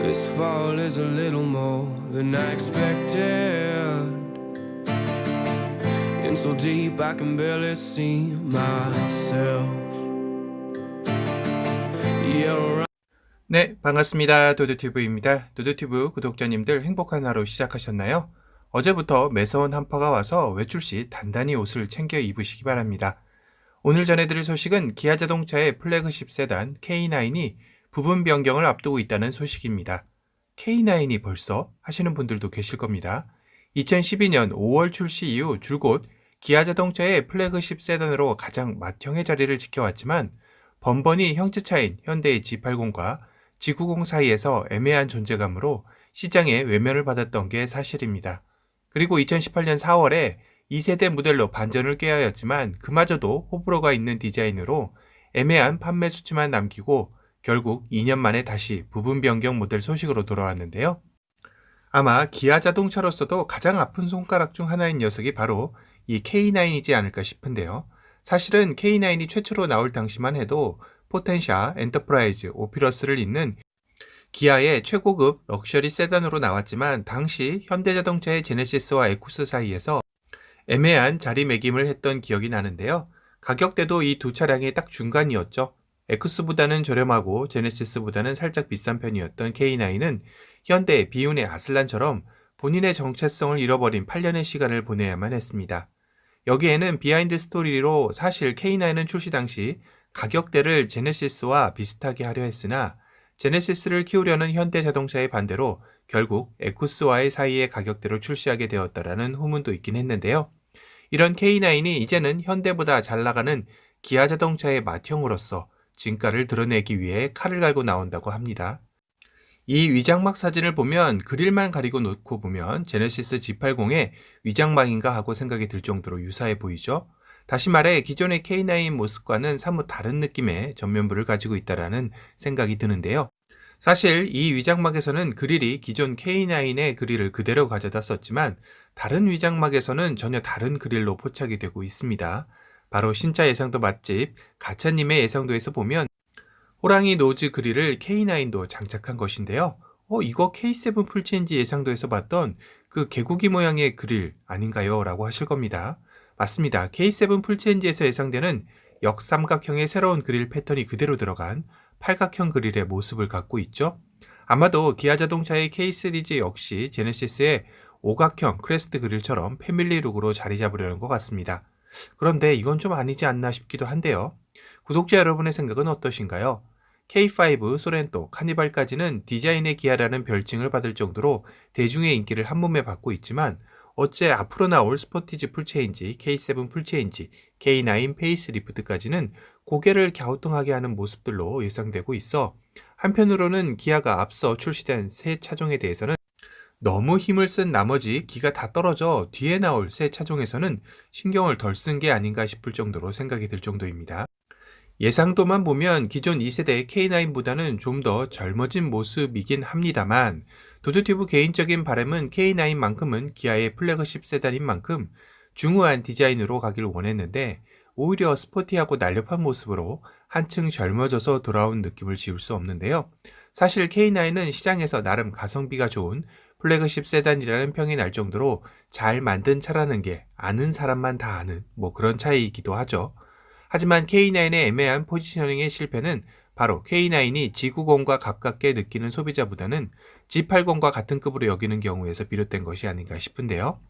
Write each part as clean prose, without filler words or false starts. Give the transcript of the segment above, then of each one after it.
This fall is a little more than I expected. In so deep I can barely see myself. You're 네, 반갑습니다. 도드튜브입니다. 도드튜브 구독자님들 행복한 하루 시작하셨나요? 어제부터 매서운 한파가 와서 외출 시 단단히 옷을 챙겨 입으시기 바랍니다. 오늘 전해드릴 소식은 기아 자동차의 플래그십 세단 K9이 부분 변경을 앞두고 있다는 소식입니다. K9이 벌써 하시는 분들도 계실 겁니다. 2012년 5월 출시 이후 줄곧 기아 자동차의 플래그십 세단으로 가장 맏형의 자리를 지켜왔지만 번번이 형제차인 현대의 G80과 G90 사이에서 애매한 존재감으로 시장에 외면을 받았던 게 사실입니다. 그리고 2018년 4월에 2세대 모델로 반전을 꾀하였지만 그마저도 호불호가 있는 디자인으로 애매한 판매 수치만 남기고 결국 2년 만에 다시 부분 변경 모델 소식으로 돌아왔는데요. 아마 기아 자동차로서도 가장 아픈 손가락 중 하나인 녀석이 바로 이 K9이지 않을까 싶은데요. 사실은 K9이 최초로 나올 당시만 해도 포텐샤, 엔터프라이즈, 오피러스를 잇는 기아의 최고급 럭셔리 세단으로 나왔지만 당시 현대자동차의 제네시스와 에쿠스 사이에서 애매한 자리매김을 했던 기억이 나는데요. 가격대도 이 두 차량의 딱 중간이었죠. 에쿠스보다는 저렴하고 제네시스보다는 살짝 비싼 편이었던 K9은 현대 비운의 아슬란처럼 본인의 정체성을 잃어버린 8년의 시간을 보내야만 했습니다. 여기에는 비하인드 스토리로 사실 K9은 출시 당시 가격대를 제네시스와 비슷하게 하려 했으나 제네시스를 키우려는 현대자동차의 반대로 결국 에쿠스와의 사이의 가격대로 출시하게 되었다라는 후문도 있긴 했는데요. 이런 K9이 이제는 현대보다 잘 나가는 기아 자동차의 맏형으로서 진가를 드러내기 위해 칼을 갈고 나온다고 합니다. 이 위장막 사진을 보면 그릴만 가리고 놓고 보면 제네시스 G80의 위장막인가 하고 생각이 들 정도로 유사해 보이죠. 다시 말해 기존의 K9 모습과는 사뭇 다른 느낌의 전면부를 가지고 있다는 생각이 드는데요. 사실 이 위장막에서는 그릴이 기존 K9의 그릴을 그대로 가져다 썼지만 다른 위장막에서는 전혀 다른 그릴로 포착이 되고 있습니다. 바로 신차 예상도 맛집 가차님의 예상도에서 보면 호랑이 노즈 그릴을 K9도 장착한 것인데요. 이거 K7 풀체인지 예상도에서 봤던 그 개구기 모양의 그릴 아닌가요? 라고 하실 겁니다. 맞습니다. K7 풀체인지에서 예상되는 역삼각형의 새로운 그릴 패턴이 그대로 들어간 팔각형 그릴의 모습을 갖고 있죠. 아마도 기아 자동차의 K 시리즈 역시 제네시스의 오각형 크레스트 그릴처럼 패밀리 룩으로 자리 잡으려는 것 같습니다. 그런데 이건 좀 아니지 않나 싶기도 한데요. 구독자 여러분의 생각은 어떠신가요? K5, 소렌토, 카니발까지는 디자인의 기아라는 별칭을 받을 정도로 대중의 인기를 한몸에 받고 있지만 어째 앞으로 나올 스포티지 풀체인지, K7 풀체인지, K9 페이스리프트까지는 고개를 갸우뚱하게 하는 모습들로 예상되고 있어 한편으로는 기아가 앞서 출시된 새 차종에 대해서는 너무 힘을 쓴 나머지 기가 다 떨어져 뒤에 나올 새 차종에서는 신경을 덜 쓴 게 아닌가 싶을 정도로 생각이 들 정도입니다. 예상도만 보면 기존 2세대 K9보다는 좀 더 젊어진 모습이긴 합니다만 도드튜브 개인적인 바람은 K9만큼은 기아의 플래그십 세단인 만큼 중후한 디자인으로 가길 원했는데 오히려 스포티하고 날렵한 모습으로 한층 젊어져서 돌아온 느낌을 지울 수 없는데요. 사실 K9은 시장에서 나름 가성비가 좋은 플래그십 세단이라는 평이 날 정도로 잘 만든 차라는 게 아는 사람만 다 아는 그런 차이이기도 하죠. 하지만 K9의 애매한 포지셔닝의 실패는 바로 K9이 G90과 가깝게 느끼는 소비자보다는 G80과 같은 급으로 여기는 경우에서 비롯된 것이 아닌가 싶은데요.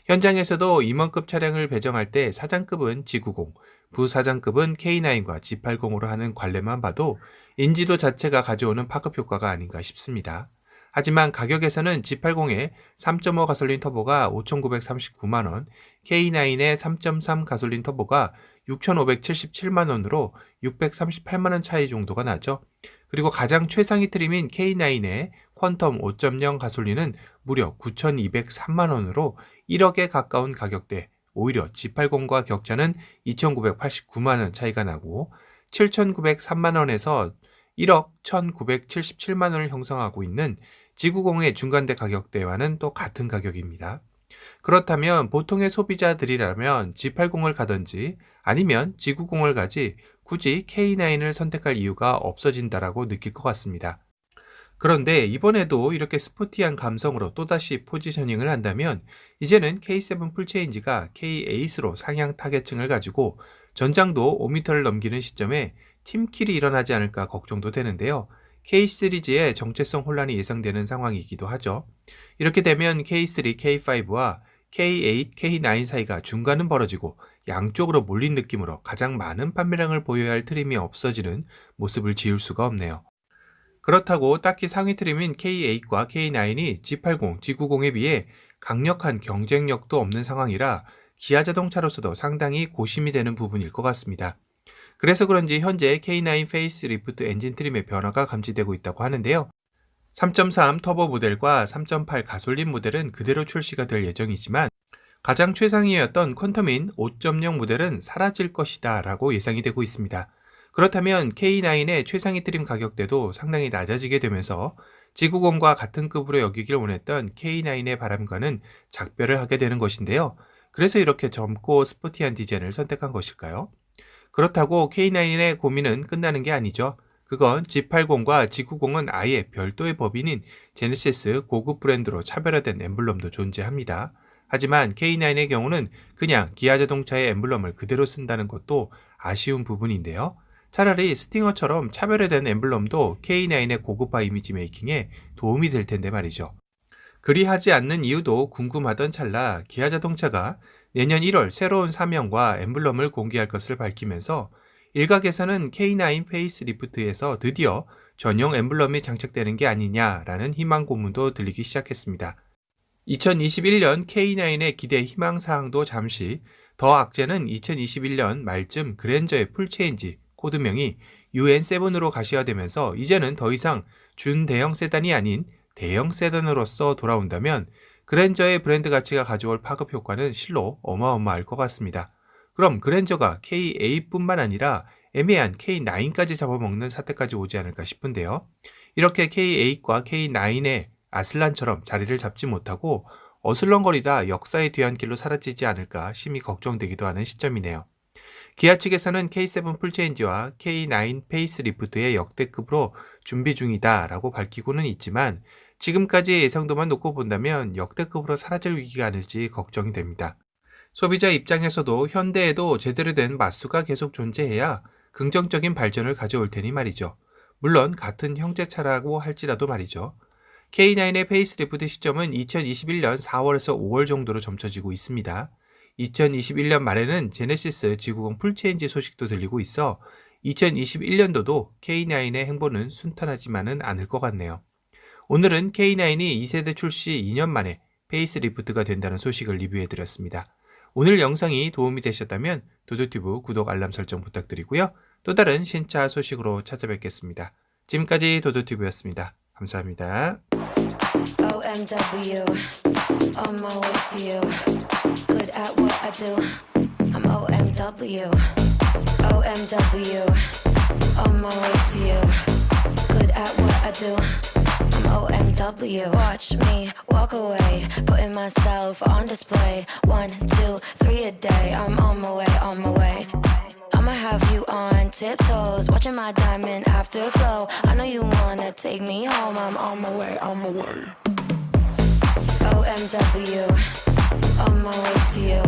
현장에서도 임원급 차량을 배정할 때 사장급은 G90, 부사장급은 K9과 G80으로 하는 관례만 봐도 인지도 자체가 가져오는 파급 효과가 아닌가 싶습니다. 하지만 가격에서는 G80의 3.5 가솔린 터보가 5,939만원, K9의 3.3 가솔린 터보가 6,577만원으로 638만원 차이 정도가 나죠. 그리고 가장 최상위 트림인 K9의 퀀텀 5.0 가솔린은 무려 9,203만원으로 1억에 가까운 가격대, 오히려 G80과 격차는 2,989만원 차이가 나고 7,903만원에서 1억 1,977만원을 형성하고 있는 G90의 중간대 가격대와는 또 같은 가격입니다. 그렇다면 보통의 소비자들이라면 G80을 가든지 아니면 G90을 가지 굳이 K9을 선택할 이유가 없어진다라고 느낄 것 같습니다. 그런데 이번에도 이렇게 스포티한 감성으로 또다시 포지셔닝을 한다면 이제는 K7 풀체인지가 K8으로 상향 타겟층을 가지고 전장도 5m를 넘기는 시점에 팀킬이 일어나지 않을까 걱정도 되는데요. K 시리즈의 정체성 혼란이 예상되는 상황이기도 하죠. 이렇게 되면 K3, K5와 K8, K9 사이가 중간은 벌어지고 양쪽으로 몰린 느낌으로 가장 많은 판매량을 보여야 할 트림이 없어지는 모습을 지울 수가 없네요. 그렇다고 딱히 상위 트림인 K8과 K9이 G80, G90에 비해 강력한 경쟁력도 없는 상황이라 기아 자동차로서도 상당히 고심이 되는 부분일 것 같습니다. 그래서 그런지 현재 K9 페이스 리프트 엔진 트림의 변화가 감지되고 있다고 하는데요. 3.3 터보 모델과 3.8 가솔린 모델은 그대로 출시가 될 예정이지만 가장 최상위였던 퀀텀인 5.0 모델은 사라질 것이다 라고 예상이 되고 있습니다. 그렇다면 K9의 최상위 트림 가격대도 상당히 낮아지게 되면서 G90과 같은 급으로 여기길 원했던 K9의 바람과는 작별을 하게 되는 것인데요. 그래서 이렇게 젊고 스포티한 디자인을 선택한 것일까요? 그렇다고 K9의 고민은 끝나는 게 아니죠. 그건 G80과 G90은 아예 별도의 법인인 제네시스 고급 브랜드로 차별화된 엠블럼도 존재합니다. 하지만 K9의 경우는 그냥 기아 자동차의 엠블럼을 그대로 쓴다는 것도 아쉬운 부분인데요. 차라리 스팅어처럼 차별화된 엠블럼도 K9의 고급화 이미지 메이킹에 도움이 될 텐데 말이죠. 그리하지 않는 이유도 궁금하던 찰나 기아 자동차가 내년 1월 새로운 사명과 엠블럼을 공개할 것을 밝히면서 일각에서는 K9 페이스 리프트에서 드디어 전용 엠블럼이 장착되는 게 아니냐라는 희망 고문도 들리기 시작했습니다. 2021년 K9의 기대 희망 사항도 잠시, 더 악재는 2021년 말쯤 그랜저의 풀체인지 코드명이 UN7으로 가시화되면서 이제는 더 이상 준대형 세단이 아닌 대형 세단으로서 돌아온다면 그랜저의 브랜드 가치가 가져올 파급 효과는 실로 어마어마할 것 같습니다. 그럼 그랜저가 K8뿐만 아니라 애매한 K9까지 잡아먹는 사태까지 오지 않을까 싶은데요. 이렇게 K8과 K9의 아슬란처럼 자리를 잡지 못하고 어슬렁거리다 역사의 뒤안길로 사라지지 않을까 심히 걱정되기도 하는 시점이네요. 기아 측에서는 K7 풀체인지와 K9 페이스 리프트의 역대급으로 준비 중이다 라고 밝히고는 있지만 지금까지의 예상도만 놓고 본다면 역대급으로 사라질 위기가 아닐지 걱정이 됩니다. 소비자 입장에서도 현대에도 제대로 된 마수가 계속 존재해야 긍정적인 발전을 가져올 테니 말이죠. 물론 같은 형제차라고 할지라도 말이죠. K9의 페이스리프트 시점은 2021년 4월에서 5월 정도로 점쳐지고 있습니다. 2021년 말에는 제네시스 G90 풀체인지 소식도 들리고 있어 2021년도도 K9의 행보는 순탄하지만은 않을 것 같네요. 오늘은 K9이 2세대 출시 2년 만에 페이스리프트가 된다는 소식을 리뷰해드렸습니다. 오늘 영상이 도움이 되셨다면 도도튜브 구독 알람 설정 부탁드리고요. 또 다른 신차 소식으로 찾아뵙겠습니다. 지금까지 도도튜브였습니다. 감사합니다. OMW, on my way to you. Good at what I do. I'm OMW. OMW, on my way to you. Good at what I do. I'm OMW. Watch me walk away, putting myself on display. 1, 2, 3 a day. I'm on my way, on my way. I'ma have you on tiptoes, watching my diamond afterglow. I know you wanna take me home. I'm on my way, on my way. OMW, on my way to you.